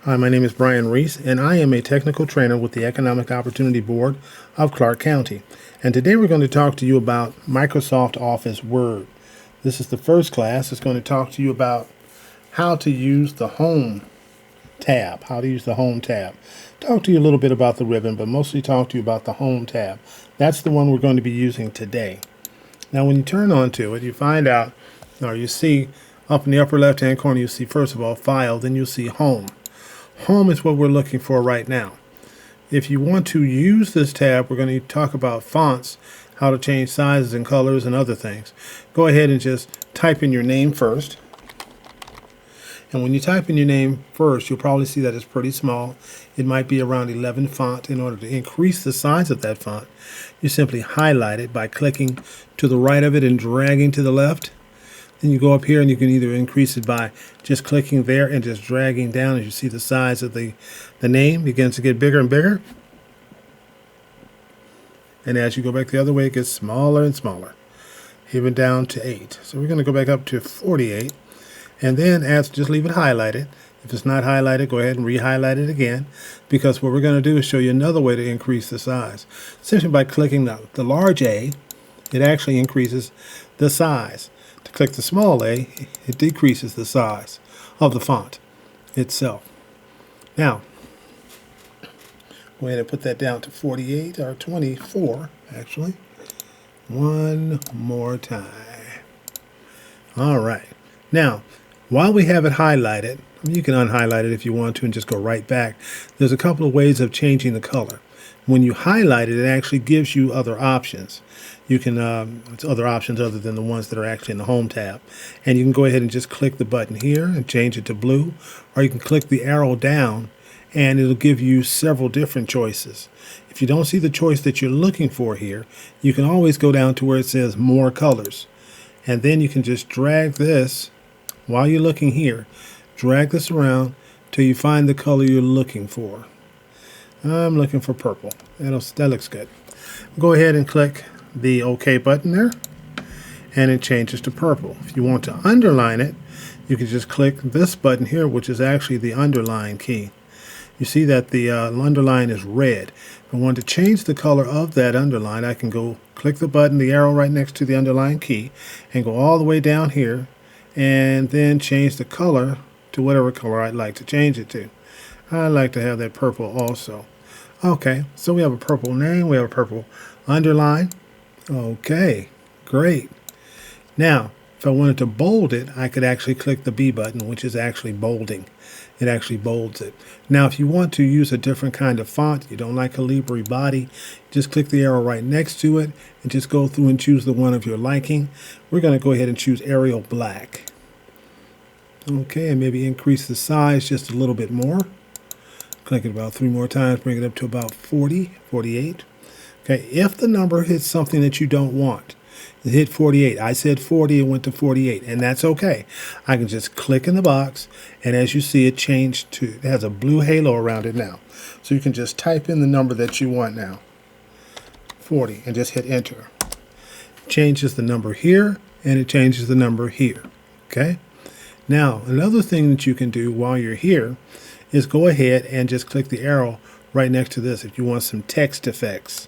Hi, my name is Brian Reese, and I am a technical trainer with the Economic Opportunity Board of Clark County. And today we're going to talk to you about Microsoft Office Word. This is the first class. It's going to talk to you about how to use the Home tab. Talk to you a little bit about the ribbon, but mostly talk to you about the Home tab. That's the one we're going to be using today. Now, when you turn onto it, you find out, or you see up in the upper left-hand corner, you see, first of all, File, then you'll see Home. Home is what we're looking for right now. If you want to use this tab, we're going to talk about fonts, how to change sizes and colors and other things. Go ahead and just type in your name first. And when you type in your name first, you'll probably see that it's pretty small. It might be around 11 font. In order to increase the size of that font, you simply highlight it by clicking to the right of it and dragging to the left. Then you go up here and you can either increase it by just clicking there and just dragging down. As you see, the size of the name begins to get bigger and bigger. And as you go back the other way, it gets smaller and smaller, even down to 8. So we're going to go back up to 48. And then just leave it highlighted. If it's not highlighted, go ahead and re-highlight it again, because what we're going to do is show you another way to increase the size. Simply by clicking the large A, it actually increases the size. To click the small a, it decreases the size of the font itself. Now, go ahead and put that down to 48 or 24, actually. One more time. All right. Now, while we have it highlighted, you can unhighlight it if you want to and just go right back. There's a couple of ways of changing the color. When you highlight it, it actually gives you other options. You can, it's other options other than the ones that are actually in the Home tab. And you can go ahead and just click the button here and change it to blue, or you can click the arrow down and it'll give you several different choices. If you don't see the choice that you're looking for here, you can always go down to where it says More Colors. And then you can just drag this, while you're looking here, drag this around till you find the color you're looking for. I'm looking for purple. That looks good. Go ahead and click the OK button there, and it changes to purple. If you want to underline it, you can just click this button here, which is actually the underline key. You see that the underline is red. If I want to change the color of that underline, I can go click the button, the arrow right next to the underline key, and go all the way down here, and then change the color to whatever color I'd like to change it to. I like to have that purple also. Okay, so we have a purple name, we have a purple underline. Okay, great. Now, if I wanted to bold it, I could actually click the B button, which is actually bolding. It actually bolds it. Now, if you want to use a different kind of font, you don't like Calibri body, just click the arrow right next to it and just go through and choose the one of your liking. We're going to go ahead and choose Arial Black. Okay, and maybe increase the size just a little bit more. Click it about 3 more times, bring it up to about 40, 48. Okay, if the number hits something that you don't want, it hit 48. I said 40, it went to 48, and that's okay. I can just click in the box, and as you see, it changed to, it has a blue halo around it now. So you can just type in the number that you want now, 40, and just hit enter. It changes the number here, and it changes the number here. Okay? Now, another thing that you can do while you're here is go ahead and just click the arrow right next to this if you want some text effects.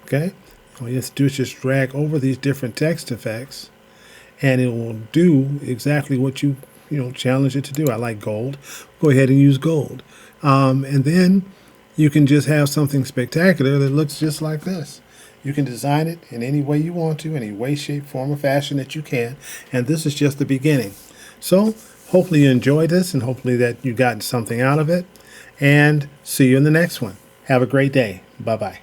Okay? All you have to do is just drag over these different text effects, and it will do exactly what you challenge it to do. I like gold. Go ahead and use gold. And then you can just have something spectacular that looks just like this. You can design it in any way you want to, any way, shape, form, or fashion that you can. And this is just the beginning. So hopefully you enjoyed this, and hopefully that you got something out of it. And see you in the next one. Have a great day. Bye-bye.